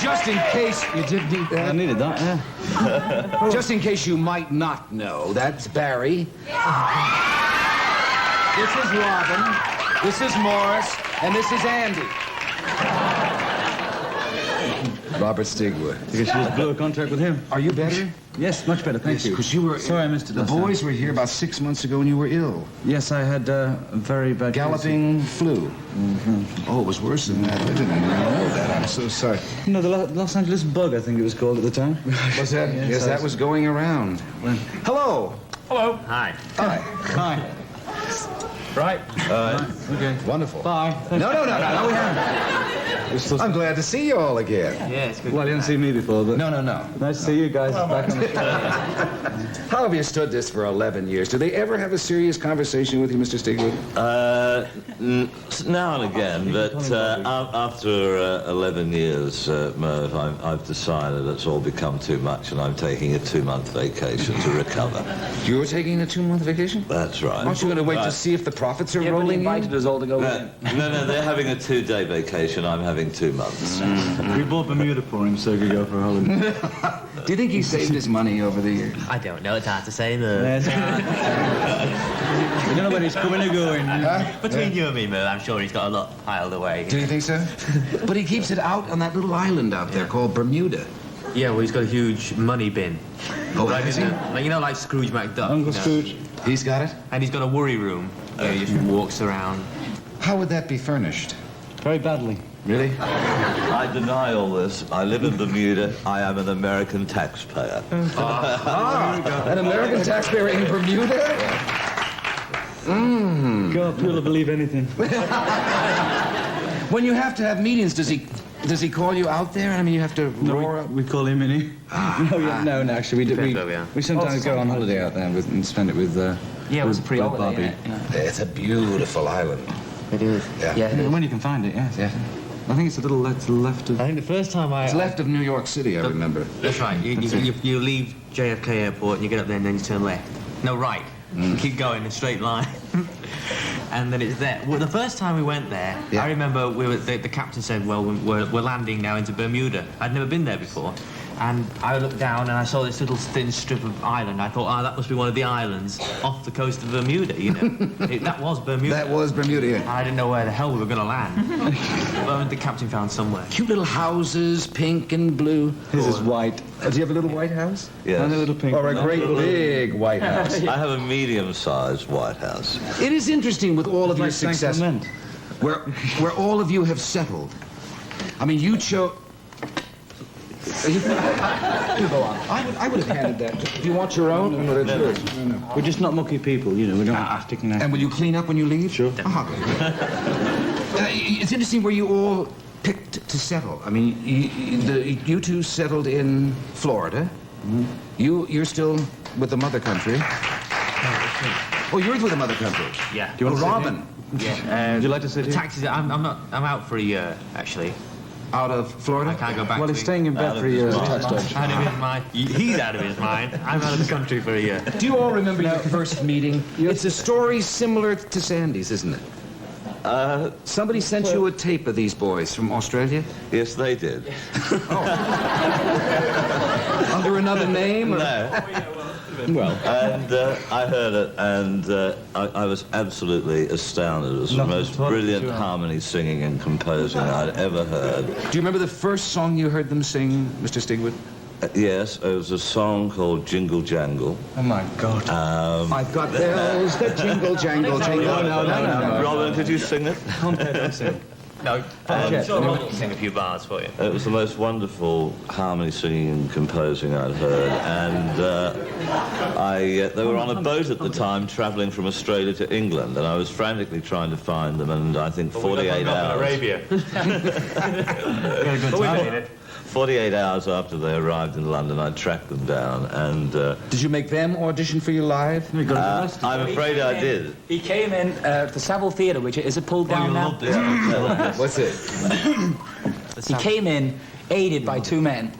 just in case you did need that. I needed that, yeah. Just in case you might not know, that's Barry. This is Robin. This is Morris. And this is Andy. Robert Stigwood. I guess you just blew a contract with him. Are you better? Yes, much better, thank you. Because you were... Sorry I missed it The last time. boys were here about 6 months ago and you were ill. Yes, I had a very bad... Galloping flu. Mm-hmm. Oh, it was worse than that. I didn't even know that. I'm so sorry. No, the Los Angeles bug, I think it was called at the time. Was that? Yes, that was going around. Hello. Hello. Hi. Hi. Hi. Right. Okay. Wonderful. Bye. No, we haven't. I'm glad to see you all again. Yeah, it's good. Well, you didn't see me before, but... No. Nice to see you guys back on the show. How have you stood this for 11 years? Do they ever have a serious conversation with you, Mr. Stigwood? Now and again, but after 11 years, Merv, I've decided it's all become too much and I'm taking a 2-month vacation to recover. You're taking a 2-month vacation? That's right. Aren't you going to wait to see if the profits are rolling in? invited us all to go with him. No, they're having a 2-day vacation. I'm having 2 months. We bought Bermuda for him so he could go for a holiday. Do you think he saved his money over the years? I don't know. It's hard to say, though. We don't know when he's coming or going. Between you and me, Merv, I'm sure he's got a lot piled away. Do you think so? But he keeps it out on that little island out there called Bermuda. Yeah, well, he's got a huge money bin. Oh, Like, has he? like, you know, like Scrooge McDuck. Uncle you know? Scrooge. He's got it? And he's got a worry room where he just walks around. How would that be furnished? Very badly. Really? I deny all this. I live in Bermuda. I am an American taxpayer. An American taxpayer in Bermuda? God, people will believe anything. When you have to have meetings, does he call you out there? I mean, you have to roar up? We call him Minnie. No, actually, we sometimes go on holiday out there and spend it with... Yeah, it was pre-holiday. Barbie. It's a beautiful island. It is. Yeah. When you can find it, yes. Yeah. I think it's a little to the left of... I think the first time It's left of New York City, I remember. That's right. You leave JFK Airport and you get up there and then you turn left. No, right. You keep going in a straight line. And then it's there. Well, the first time we went there, Yeah. I remember the captain said, well, we're landing now into Bermuda. I'd never been there before. And I looked down and I saw this little thin strip of island. I thought, that must be one of the islands off the coast of Bermuda, you know. That was Bermuda. That was Bermuda, yeah. I didn't know where the hell we were going to land. But the captain found somewhere. Cute little houses, pink and blue. His is white. Do you have a little white house? Yes. And a little pink. Or a great big white house? I have a medium-sized White House. It is interesting with all of your Like success, Saint Clement. where all of you have settled. I mean, you chose... You go on. I would have handed that. Do you want your own? No, that's yours. No. We're just not mucky people, you know. We don't stick in And will you clean up when you leave? Sure. It's interesting where you all picked to settle. I mean, you two settled in Florida. Mm-hmm. You're still with the mother country. Oh, you're with the mother country. Yeah. Do you want to Robin. Yeah. Would you like to sit here? Taxis. I'm out for a year, actually. Out of Florida? I can't go back. Well, he's staying in bed for a year as a tax dodge. Out of his mind. He's out of his mind. I'm out of the country for a year. Do you all remember your first meeting? It's a story similar to Sandy's, isn't it? Somebody sent you a tape of these boys from Australia? Yes, they did. Under another name? Or? No. Well, And I heard it, and I was absolutely astounded. It was the most brilliant harmony singing and composing I'd ever heard. Do you remember the first song you heard them sing, Mr. Stigwood? Yes, it was a song called Jingle Jangle. oh my God. I've got bells that jingle, jangle, jingle. No. Robin, could you sing it? Don't sing. No, I'm sure Ron can sing a few bars for you. It was the most wonderful harmony singing and composing I'd heard, and they were on a boat at the time travelling from Australia to England, and I was frantically trying to find them, and I think 48 hours. Arabia. 48 hours after they arrived in London, I tracked them down, and Did you make them audition for you live? I'm afraid I did. He came in the Savile Theatre, which is it pulled down now? What's it? He came in aided by two men,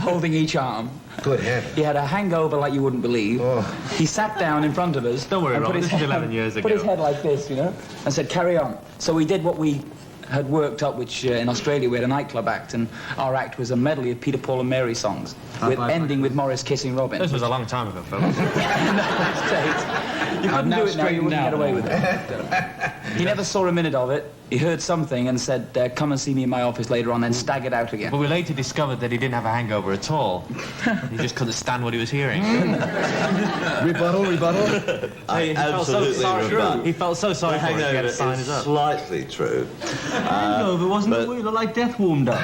holding each arm. Good heavens. He had a hangover like you wouldn't believe. Oh. He sat down in front of us. Don't worry, and Rob, this is 11 years Put his ago. head like this, you know, and said, "Carry on." So we did what we had worked up, which in Australia we had a nightclub act, and our act was a medley of Peter, Paul and Mary songs, ending with Morris kissing Robin. This was a long time ago, Phil. In those days. You couldn't do it now, you wouldn't get away with it. He never saw a minute of it. He heard something and said, come and see me in my office later on, then staggered out again. But we later discovered that he didn't have a hangover at all. He just couldn't stand what he was hearing. Rebuttal? He felt so sorry. He felt so sorry for it. He had to sign Is it up. slightly true. Hangover wasn't the wheel like death warmed up.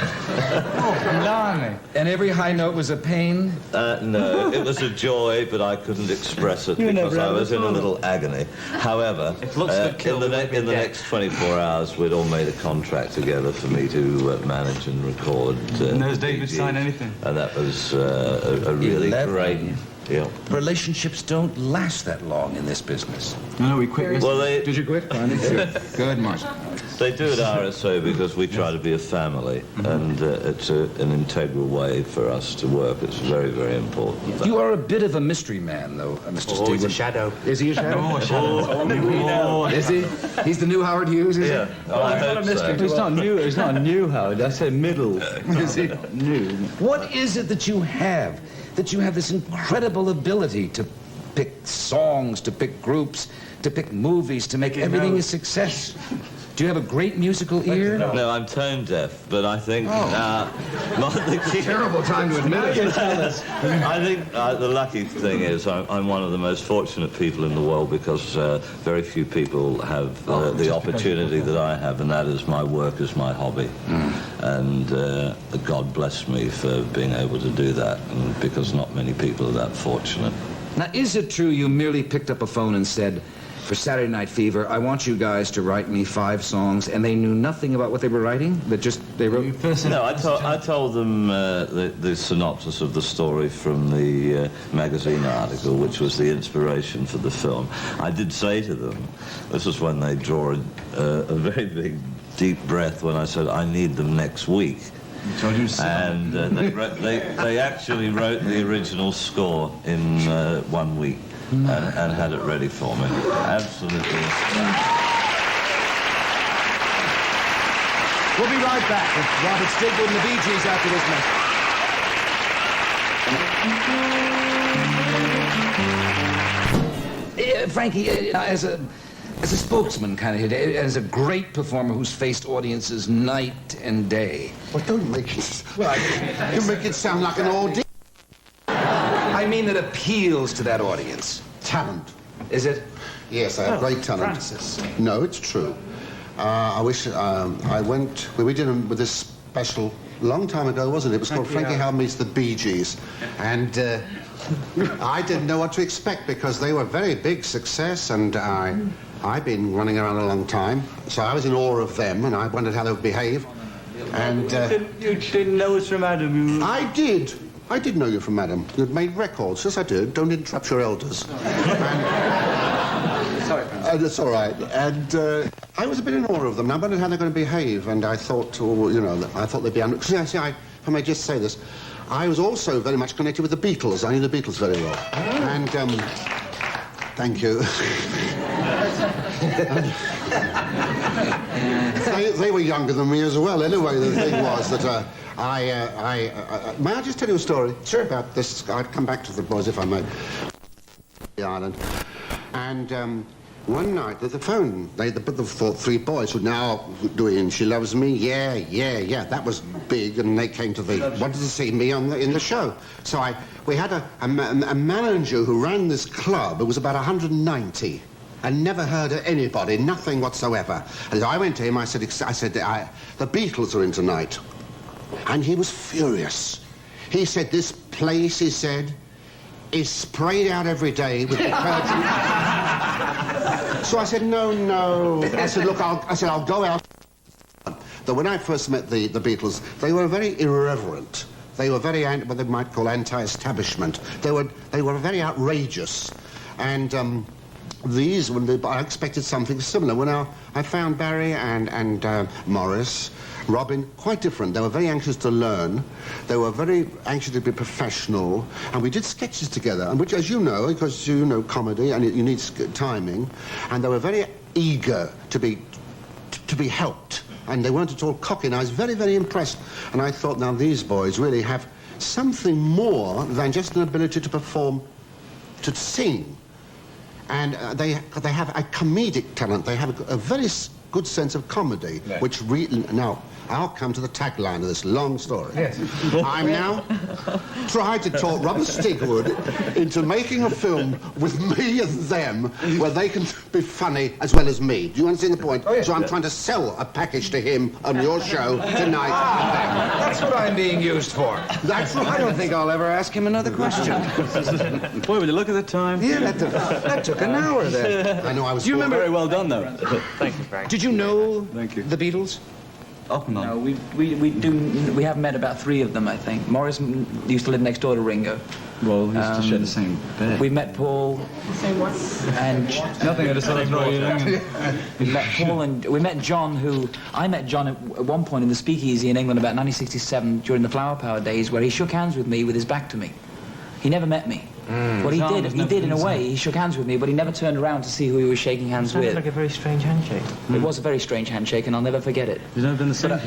Blimey. And every high note was a pain? No, it was a joy, but I couldn't express it because I was in a little agony. However, If looks could kill, in the next 24 hours, we'd all made a contract together for me to manage and record. And those days would sign anything. And that was a really 11. great... Yeah. Relationships don't last that long in this business. No, we quit. Well, Did you quit? Good, Marshall. they do at RSO because we try to be a family, and it's an integral way for us to work. It's very, very important. You are a bit of a mystery man, though, Mr. Oh, he's a Stigwood. shadow. Is he a shadow? Oh, a shadow. Is he? He's the new Howard Hughes, is Yeah, he? I hope so. It's not new. It's not new, Howard. I said middle. Is he? New. What is it that you have? That you have this incredible ability to pick songs, to pick groups, to pick movies, to make everything a success. Do you have a great musical ear? No, I'm tone deaf, but I think Terrible time to admit it. I think the lucky thing is I'm one of the most fortunate people in the world because very few people have the opportunity that I have, and that is my work is my hobby. And God bless me for being able to do that, and because not many people are that fortunate. Now, is it true you merely picked up a phone and said, for Saturday Night Fever, I want you guys to write me 5 songs, and they knew nothing about what they were writing? They wrote... No, I told them the synopsis of the story from the magazine article, which was the inspiration for the film. I did say to them, this is when they draw a very big, deep breath when I said, I need them next week. And they actually wrote the original score in 1 week and had it ready for me. Absolutely. We'll be right back with Robert Stigwood and the Bee Gees after this message. Frankie, as a spokesman, kind of, as a great performer who's faced audiences night and day. Well, don't make it... Well, you make it sound like an ordeal. I mean that appeals to that audience. Talent. Is it? Yes, I have great talent. Francis. No, it's true. I wish I went... We did with this special a long time ago, wasn't it? It was called Frankie Howell Meets the Bee Gees. And I didn't know what to expect because they were a very big success, and I've been running around a long time, so I was in awe of them, and I wondered how they would behave. And You didn't know us from Adam. I did. I did know you from Adam. You'd made records. Yes, I did. Don't interrupt your elders. Sorry, That's all right. And I was a bit in awe of them. And I wondered how they're going to behave. And I thought, I thought they'd be... If I may just say this, I was also very much connected with the Beatles. I knew the Beatles very well. And, thank you. They were younger than me as well. Anyway, the thing was that may I just tell you a story? Sure. About this. I'd come back to the boys, if I may. The island. And one night, the phone, the 3 boys who now doing She Loves Me, yeah. That was big, and they came to wanted to see me in the show. So we had a manager who ran this club. It was about 190. And never heard of anybody, nothing whatsoever. And I went to him, I said, the Beatles are in tonight. And he was furious. He said, this place, he said, is sprayed out every day with detergent. So I said, no. I said, look, I'll go out. Though when I first met the Beatles, they were very irreverent. They were very, what they might call anti-establishment. They were very outrageous. And I expected something similar. When I found Barry and Morris, Robin, quite different. They were very anxious to learn. They were very anxious to be professional. And we did sketches together, and which, as you know, because you know comedy and you need timing, and they were very eager to be helped. and they weren't at all cocky, and I was very, very impressed. And I thought, now these boys really have something more than just an ability to perform, to sing. And they have a comedic talent. They have a very good sense of comedy, Yeah. which really... Now, I'll come to the tagline of this long story. Yes. I'm now trying to talk Robert Stigwood into making a film with me and them where they can be funny as well as me. Do you understand the point? Oh, yes. So I'm trying to sell a package to him on your show tonight. That's what I'm being used for. That's I right. don't think I'll ever ask him another question. Boy, would you look at the time? Yeah, that took an hour then. I know I was... Do you remember... Very well done, though. Thank you, Frank. Did you know Thank you. the Beatles? Off and on. No, we have met about 3 of them, I think. Morris used to live next door to Ringo. Well, we used to share the same bed. We met Paul and Nothing, I just thought I'd throw you in. we met Paul and we met John, who I met John at one point in the Speakeasy in England about 1967 during the Flower Power days, where he shook hands with me with his back to me. He never met me. What he did in a way, he shook hands with me, but he never turned around to see who he was shaking hands Sounds with. like a very strange handshake. It was a very strange handshake, and I'll never forget it. You've never been the same?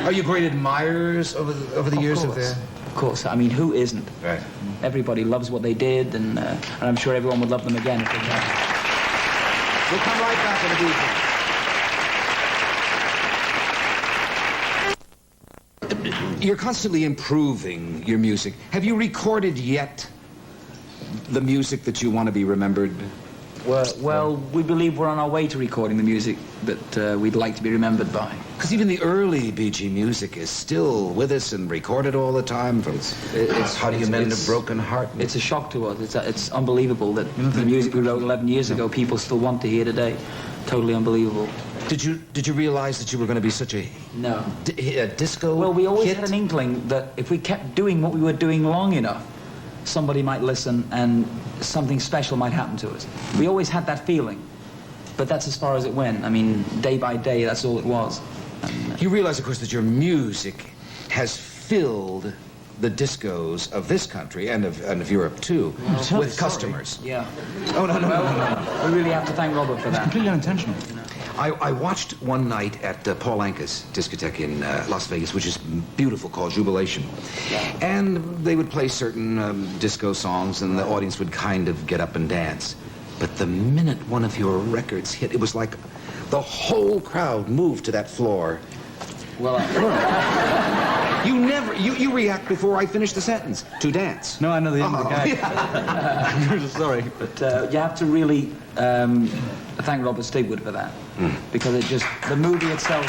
Are you great admirers over the years of their... Of course, I mean, who isn't? Right. Everybody loves what they did, and I'm sure everyone would love them again if they had. We'll come right back to the Beatles. You're constantly improving your music. Have you recorded yet the music that you want to be remembered? Well, we believe we're on our way to recording the music that we'd like to be remembered by. Because even the early Bee Gee music is still with us and recorded all the time. From How Do You Mend a Broken Heart? It's a shock to us. It's unbelievable that the music we wrote 11 years ago, people still want to hear today. Totally unbelievable. Did you realize that you were going to be such a No. a disco Well, we always hit? had an inkling that if we kept doing what we were doing long enough, somebody might listen and something special might happen to us. We always had that feeling. But that's as far as it went. I mean, day by day, that's all it was. You realize, of course, that your music has filled the discos of this country and of Europe, too, with customers. Yeah. Oh, no. We really have to thank Robert for that. Completely unintentional. I watched one night at Paul Anka's discotheque in Las Vegas, which is beautiful, called Jubilation. And they would play certain disco songs, and the audience would kind of get up and dance. But the minute one of your records hit, it was like the whole crowd moved to that floor. Well, You react before I finish the sentence. To dance. No, I know the end of the gag. I'm really sorry. but you have to really thank Robert Stigwood for that. Because it just, the movie itself...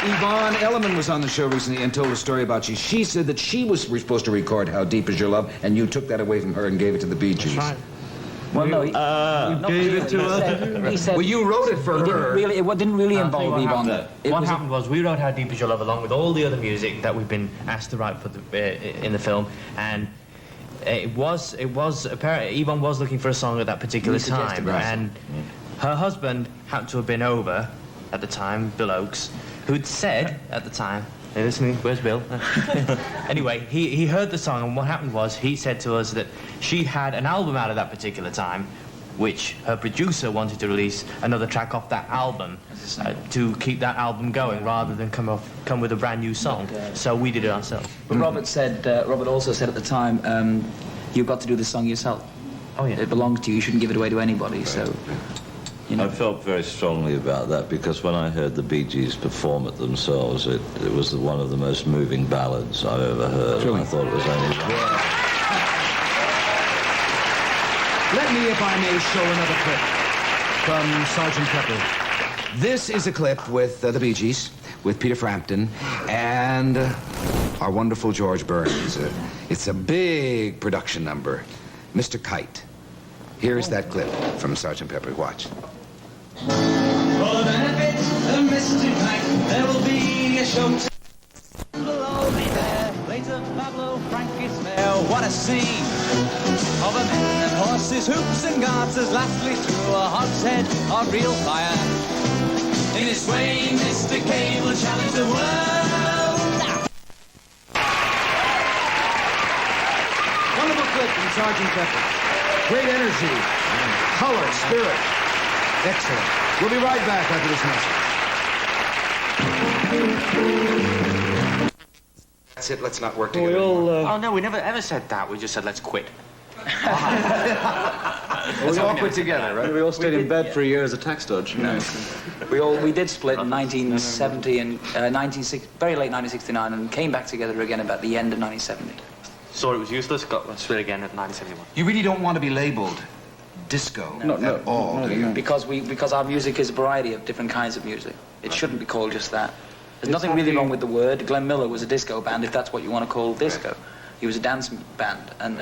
Yvonne Elliman was on the show recently and told a story about you. She said that she was supposed to record How Deep Is Your Love, and you took that away from her and gave it to the Bee Gees. That's right. Well, no, he gave it to her? He said... Well, you wrote it for her. It didn't really involve Yvonne. What happened was we wrote How Deep Is Your Love along with all the other music that we've been asked to write for in the film, and it was apparently Yvonne was looking for a song at that particular time, and her husband happened to have been over at the time, Bill Oakes, who'd said at the time, hey, listening, where's Bill? Anyway, he heard the song, and what happened was he said to us that she had an album out at that particular time, which her producer wanted to release another track off that album to keep that album going rather than come with a brand new song. So we did it ourselves. But Robert also said at the time, you've got to do the song yourself. Oh, yeah. It belongs to you. You shouldn't give it away to anybody, so... You know. I felt very strongly about that because when I heard the Bee Gees perform it themselves, it was one of the most moving ballads I've ever heard. And I thought it was only right. Let me, if I may, show another clip from Sergeant Pepper. This is a clip with the Bee Gees, with Peter Frampton, and our wonderful George Burns. It's a big production number. Mr. Kite. Here's that clip from Sergeant Pepper. Watch. For the benefit of Mr. Kite, there will be a show. Will all be there. Later, Pablo, Frank Ismail. What a scene of a men and horses, hoops and garters. Lastly, through a hogshead of real fire. In this way, Mr. K will challenge the world. Wonderful clip from Sergeant Pepper. Great energy, color, spirit. Excellent. We'll be right back after this message. That's it. Let's not work together. We all, Oh, no, we never ever said that. We just said, let's quit. Let's all quit together, right? we all stayed in bed for a year as a tax dodge. You know. We did split in 1970 and very late 1969, and came back together again about the end of 1970. Saw it was useless, got split again at 1971. You really don't want to be labeled disco at all, do you? Because our music is a variety of different kinds of music. It shouldn't be called just that. There's nothing really wrong with the word. Glenn Miller was a disco band, if that's what you want to call disco. He was a dance band, and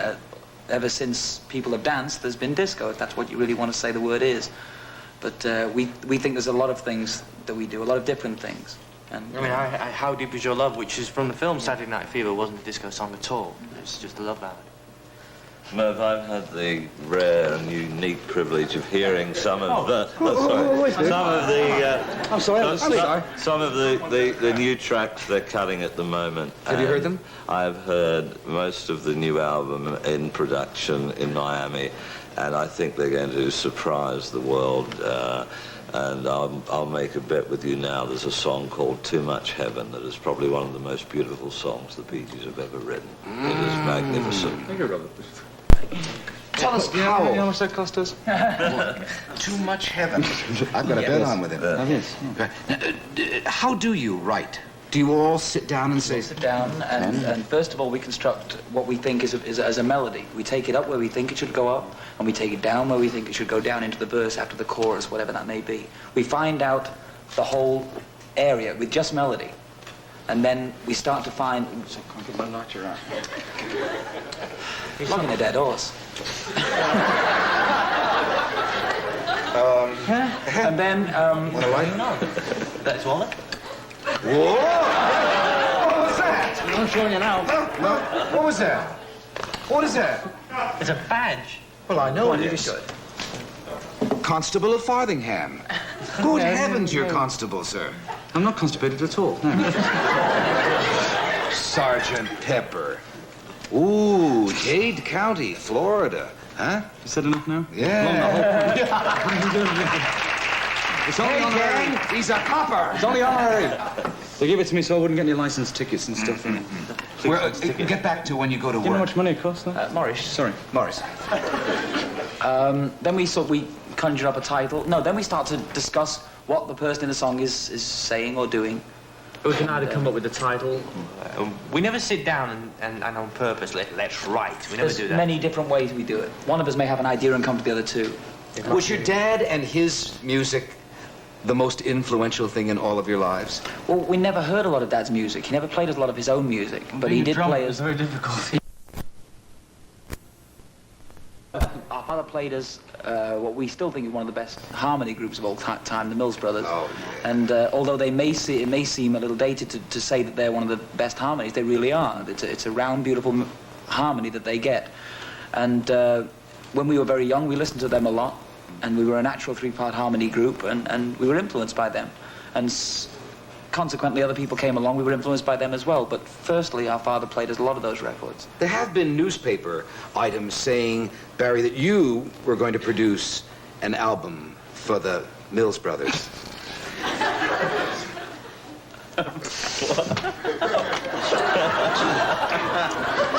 ever since people have danced, there's been disco, if that's what you really want to say the word is. But we think there's a lot of things that we do, a lot of different things. And, I mean, How Deep Is Your Love, which is from the film Saturday Night Fever, wasn't a disco song at all. It's just a love ballad. Merv, I've had the rare and unique privilege of hearing some of the new tracks they're cutting at the moment. Have you heard them? I've heard most of the new album in production in Miami, and I think they're going to surprise the world. And I'll make a bet with you now. There's a song called Too Much Heaven that is probably one of the most beautiful songs the Bee Gees have ever written. It is magnificent. Thank you, Robert. Tell us You know how much that cost us? Too much heaven. I've got a bet on with him. Yes. Okay. How do you write? Do you all sit down and say... sit down, and first of all, we construct what we think is as a melody. We take it up where we think it should go up, and we take it down where we think it should go down into the verse after the chorus, whatever that may be. We find out the whole area with just melody, and then we start to find... Can't get my lighter out. He's looking a dead horse. And then... Want a light? No. That's all. Whoa! What was that? I'm showing you now. No. What was that? What is that? It's a badge. Well, I know it is. Constable of Farthingham. Good heavens, you're constable, sir. I'm not constipated at all. No. Sergeant Pepper. Ooh, Dade County, Florida. Huh? You said enough now? Yeah. It's only Hey, honorary. gang, he's a copper. It's only honorary. They gave it to me so I wouldn't get any license tickets and stuff. Get back to when you go to Do you know how work. much money it costs, though? Morris. Sorry. Morris. Then we conjure up a title. No, then we start to discuss what the person in the song is saying or doing. We can either come up with the title. We never sit down and on purpose, let's write. We never There's do that. many different ways we do it. One of us may have an idea and come to the other two. Was your dad and his music the most influential thing in all of your lives? Well, we never heard a lot of Dad's music. He never played us a lot of his own music, but he did play us. very difficult. Our father played us what we still think is one of the best harmony groups of all time, the Mills Brothers. Oh, yeah. And although it may seem a little dated to say that they're one of the best harmonies, they really are. It's a round, beautiful harmony that they get. And when we were very young, we listened to them a lot, and we were a natural three-part harmony group, and we were influenced by them. And consequently, other people came along, we were influenced by them as well. But firstly, our father played us a lot of those records. There have been newspaper items saying, Barry, that you were going to produce an album for the Mills Brothers.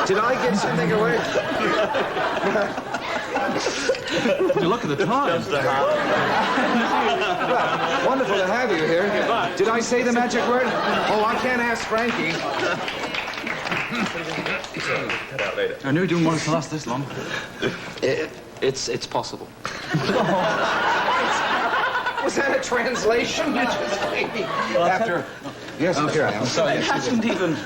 Did I give something away? You look at the time. Wonderful to have you here. Did I say the magic word? Oh, I can't ask Frankie. I knew you didn't want us to last this long. It's possible. Was that a translation? After... Yes, I'm here I am. It hasn't even...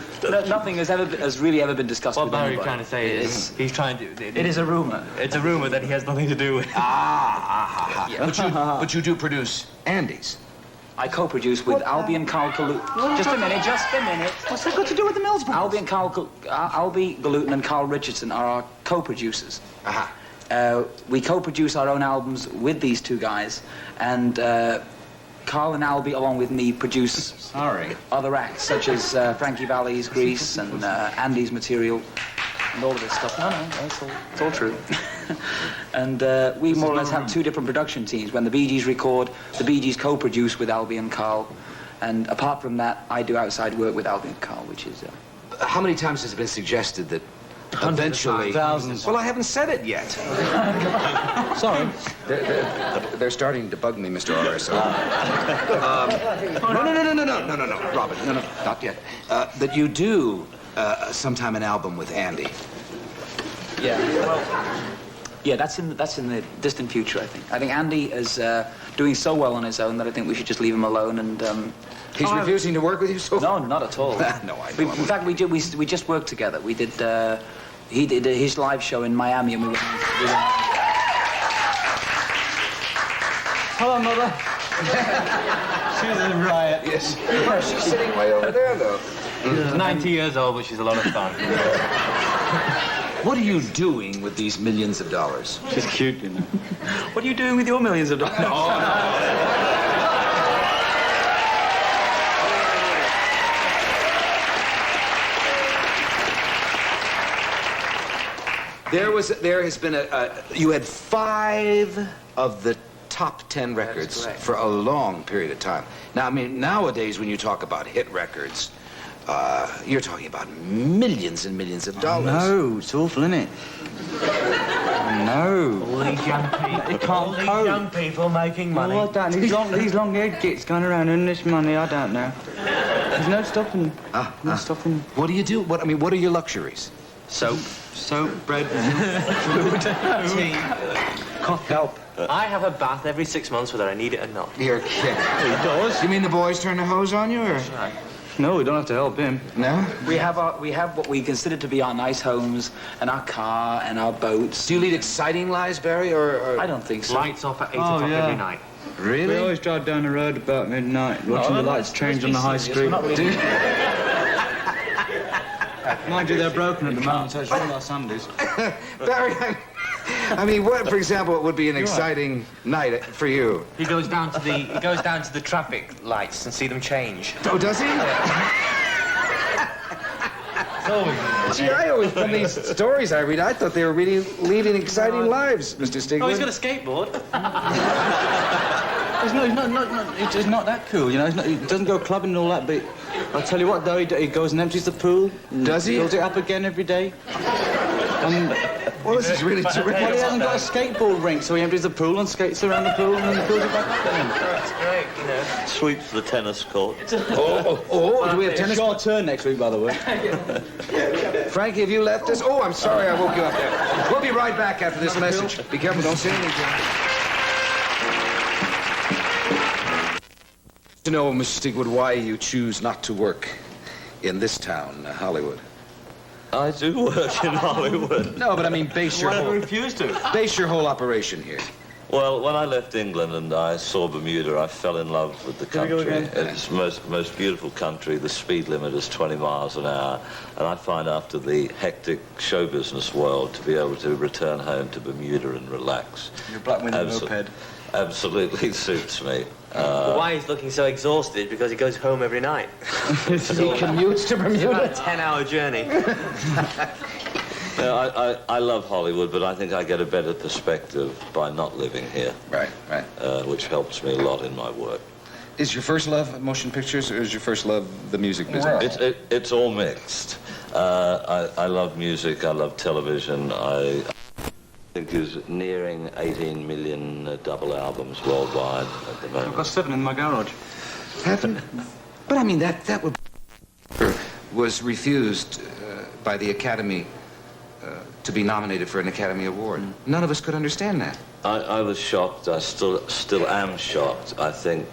Nothing has really ever been discussed What with Barry's anybody. trying to say is he's trying to... It is a rumor. It's a rumor that he has nothing to do with. But you do produce Andy's. I co-produce with Albie and Carl Galut. Just a minute. What's that got to do with the Mills Brothers? Albie Galutin and Carl Richardson are our co-producers. Aha. We co-produce our own albums with these two guys, and Carl and Albie, along with me, produce other acts, such as Frankie Valli's Grease and Andy's material and all of this stuff. No, it's all true. And we more or less have two different production teams. When the Bee Gees record, the Bee Gees co-produce with Albie and Carl. And apart from that, I do outside work with Albie and Carl, which is... How many times has it been suggested that eventually... Thousands. Well, I haven't said it yet. Sorry. They're starting to bug me, Mr. RSO. No, Robin, no, not yet. That you do sometime an album with Andy. Yeah, well, yeah, that's in the distant future, I think. I think Andy is doing so well on his own that I think we should just leave him alone and... He's refusing to work with you so far? No, not at all. No, I know. In fact, we just worked together. We did, he did his live show in Miami and we went... Hello, Mother. She's a riot. Yes. Yeah, she's sitting way over there, though. 90 years old, but she's a lot of fun. What are you doing with these millions of dollars? She's cute, you know. What are you doing with your millions of dollars? There has been you had 5 of the top 10 records for a long period of time. Now, I mean, nowadays when you talk about hit records, you're talking about millions and millions of dollars. No, it's awful, isn't it? No. All these young people, It can't cope. young people making money. Oh, I don't. These long-haired gits going around earning this money, I don't know. There's no stopping. No stopping. What do you do? What are your luxuries? Soap, bread, food, tea, coffee. Help. I have a bath every 6 months whether I need it or not. You're kidding. He does. You mean the boys turn the hose on you, or? No, we don't have to help him. No? We have what we consider to be our nice homes and our car and our boats. Do you lead exciting lives, Barry, or? I don't think so. Lights off at 8 o'clock every night. Really? We always drive down the road about midnight, watching the lights change on the high street. Mind you, they're broken at the moment, so it's really our Sundays. Barry, I mean, what, for example, would be an exciting night for you? He goes down to the traffic lights and see them change. Oh, does he? Gee, I always, from these stories I read, I thought they were really leading exciting lives, Mr. Stigwood. Oh, he's got a skateboard. It's not that cool, you know. He doesn't go clubbing and all that, but I'll tell you what, though, he goes and empties the pool. Does he? Fills it up again every day. Well, this is really terrific. Well, he hasn't got a skateboard rink, so he empties the pool and skates around the pool and then fills it back up again. That's great, you know. Sweeps the tennis court. Do we have tennis? It's your turn next week, by the way. Frankie, have you left us? Oh, I'm sorry I woke you up there. We'll be right back after this message. Be careful, don't say anything. To know, Mr. Stigwood, why you choose not to work in this town, Hollywood. I do work in Hollywood. No, but I mean, base your whole operation here. Well, when I left England and I saw Bermuda, I fell in love with the country. It's the most beautiful country. The speed limit is 20 miles an hour. And I find after the hectic show business world to be able to return home to Bermuda and relax. Your black window moped. Absolutely suits me. Why he's looking so exhausted? Because he goes home every night. He commutes to Bermuda? It's about a 10-hour journey. I love Hollywood, but I think I get a better perspective by not living here. Right. Which helps me a lot in my work. Is your first love motion pictures, or is your first love the music business? It's all mixed. I love music, I love television, I think is nearing 18 million double albums worldwide at the moment. I've got 7 in my garage. Happened? But I mean, that was refused by the Academy to be nominated for an Academy Award. None of us could understand that. I was shocked. I still am shocked. I think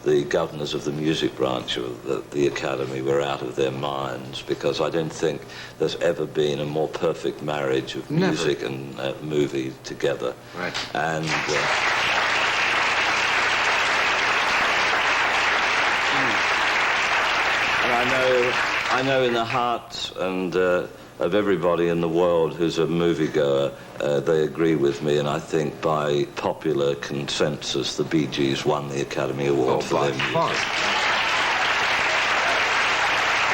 the governors of the music branch of the Academy were out of their minds, because I don't think there's ever been a more perfect marriage of music and movie together. Right. And I know in the heart and of everybody in the world who's a moviegoer, they agree with me, and I think by popular consensus, the Bee Gees won the Academy Award for their music.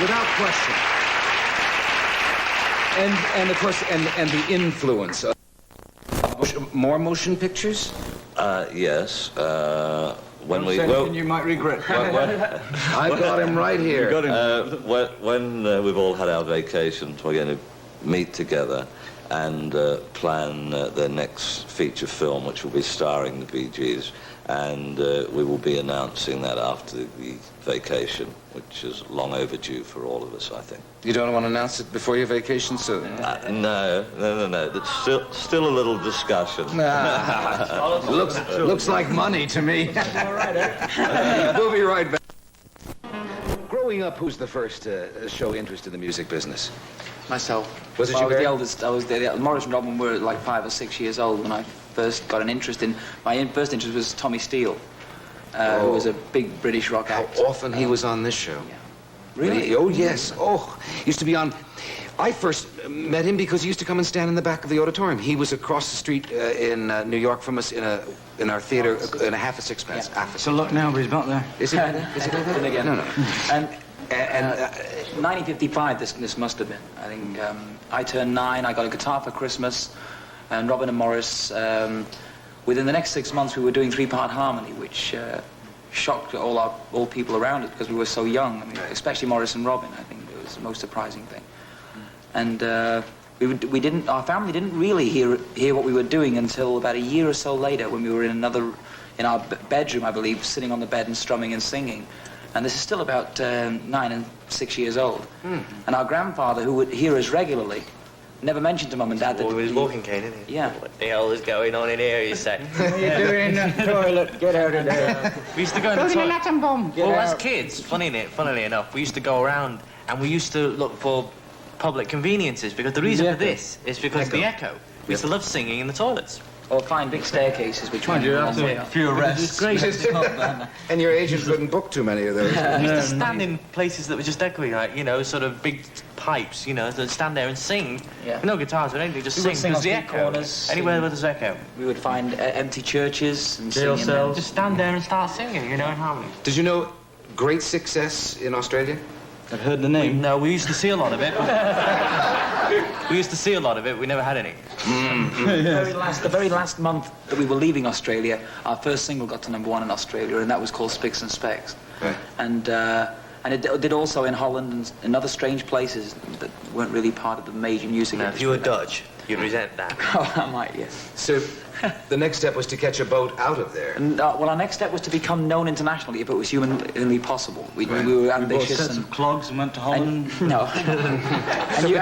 Without question. And of course, and the influence of more motion pictures? Yes. When we Anything you might regret. I've got him right here. You got him. when we've all had our vacations, we're going to meet together and plan the next feature film, which will be starring the Bee Gees, and we will be announcing that after the vacation, which is long overdue for all of us, I think. You don't want to announce it before your vacation, so... No. That's still a little discussion. Looks like money to me. All right, eh? We'll be right back. Growing up, who's the first to show interest in the music business? Myself. Was it Well, you, I was Barry? the eldest. Morris and Robin were like 5 or 6 years old when I first got an interest in... My first interest was Tommy Steele, who was a big British rock How act. often he was on this show. Yeah. Really? Oh, yes. Oh, used to be on... I first met him because he used to come and stand in the back of the auditorium. He was across the street in New York from us in our theater in a half a sixpence. Yeah. Half a It's a lot now, but he's not there. Is it? Is it? And again. No. And And 1955, this must have been. I think I turned 9, I got a guitar for Christmas, and Robin and Morris, within the next 6 months we were doing 3-part harmony, which shocked all people around us because we were so young. I mean, especially Morris and Robin, I think it was the most surprising thing. And our family didn't really hear what we were doing until about a year or so later when we were in our bedroom, I believe, sitting on the bed and strumming and singing. And this is still about 9 and 6 years old. And our grandfather, who would hear us regularly, never mentioned to Mum and Dad that... Well, with his walking cane, isn't he? Yeah. What the hell is going on in here, he said. What are you doing in the toilet? Get out of there. We used to go in the Go to the toilet. Latin bomb. Well, as kids, funnily enough, we used to go around and we used to look for public conveniences because the reason The for echo. this is because of the echo. We used to love singing in the toilets. Or find big staircases, which went You a have long way to up. few arrests. Great. and your agent couldn't book too many of those. We used to stand in places that were just echoing, like, you know, sort of big pipes, you know, that stand there and sing. Yeah. With no guitars or anything, just We sing. would sing Because on the street echo. corners, Anywhere sing. where there's echo. We would find empty churches and Jail sing in cells. them. Just stand there and start singing, you know, in harmony. Did you know great success in Australia? I've heard the name. No, we used to see a lot of it. We used to see a lot of it. We never had any. The very last month that we were leaving Australia, our first single got to #1 in Australia, and that was called Spicks and Specks. Right. And it did also in Holland and in other strange places that weren't really part of the major music Now, if you were industry. Dutch, you'd resent that. Oh, I might, yes. So the next step was to catch a boat out of there. And, well, our next step was to become known internationally if it was humanly possible. We were We bought ambitious sets and... of clogs and went to Holland. No. and you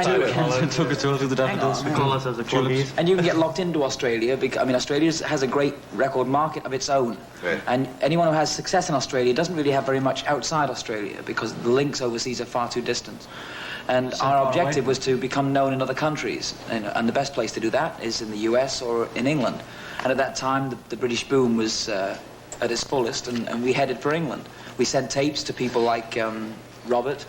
Took a tour through the daffodils. We call ourselves the Cloggies. And you can get locked into Australia because, I mean, Australia has a great record market of its own. Right. And anyone who has success in Australia doesn't really have very much outside Australia because the links overseas are far too distant. And our objective was to become known in other countries. And the best place to do that is in the US or in England. And at that time, the British boom was at its fullest, and we headed for England. We sent tapes to people like Robert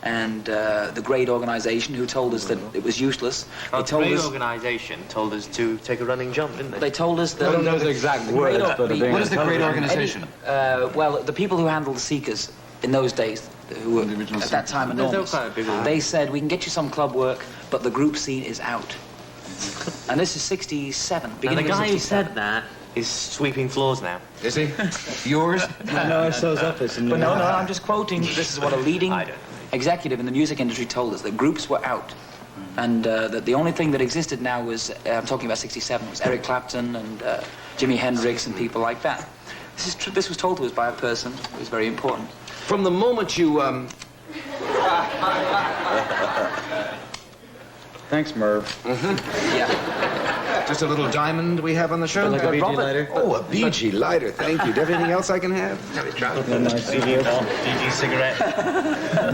and the Grade organisation who told us that it was useless. Our They told trade us... organisation told us to take a running jump, didn't they? They told us that... I don't know the exact words, but What What is the great organization? well, the people who handled the Seekers in those days, who were The original at that time They're enormous, quite a big one. they said, we can get you some club work, but the group scene is out. And this is 67, And the beginning of guy who 67. said that is sweeping floors now. Is he? Yours? No, it's those office. But no, I'm just quoting, this is what a leading I don't know. executive in the music industry told us, that groups were out. And that the only thing that existed now was, I'm talking about 67, was Eric Clapton and Jimi Hendrix and people like that. This was told to us by a person who was very important. From the moment you, Thanks, Merv. Yeah. just a little diamond we have on the show? Like a BG Robert- lighter. Oh, a BG lighter, thank you. Do you have anything else I can have? Nice DG cigarette.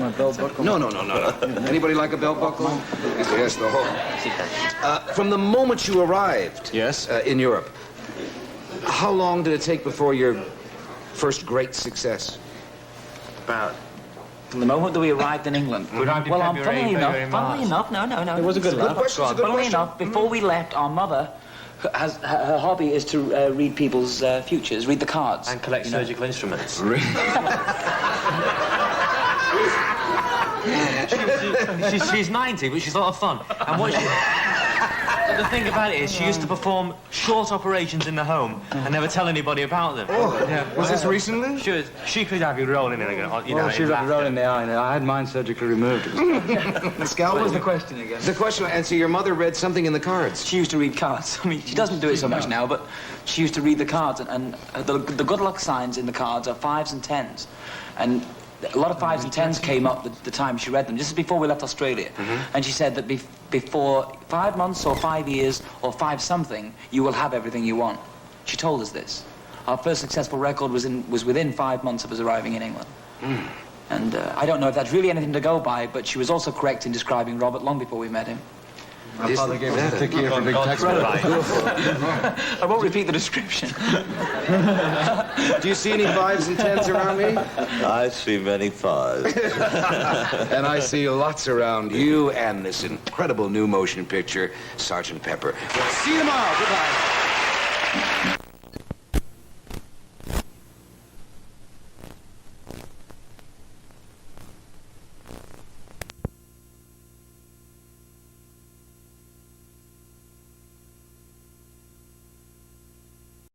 my belt buckle. No. Anybody like a belt buckle? Yes, the whole. From the moment you arrived Yes. in Europe, how long did it take before your first great success? About. From the moment that we arrived in England. We arrived in Well, February, funnily February, enough, March. no. It was a good laugh. Question, it's a good Funnily question. enough, before we left, our mother, her hobby is to read people's futures, read the cards. And collect you know. surgical instruments. She's 90, but she's a lot of fun. And what she... The thing about it is, she used to perform short operations in the home and never tell anybody about them. Was this recently? She could have you rolling in again. You know, Well, she was rolling in the eye, and I had mine surgically removed. The scalpel? What was the question again? The question, and so your mother read something in the cards. She used to read cards. I mean, she doesn't do it so much now, but she used to read the cards, and the good luck signs in the cards are 5s and 10s. And a lot of 5s and 10s came up the time she read them. This is before we left Australia. And she said that before 5 months or 5 years or 5 something, you will have everything you want. She told us this. Our first successful record was within 5 months of us arriving in England. And I don't know if that's really anything to go by, but she was also correct in describing Robert long before we met him. My father gave us a thick ear for big text. I won't repeat the description. Do you see any 5s and 10s around me? I see many 5s. And I see lots around you and this incredible new motion picture, Sergeant Pepper. See you tomorrow. Goodbye.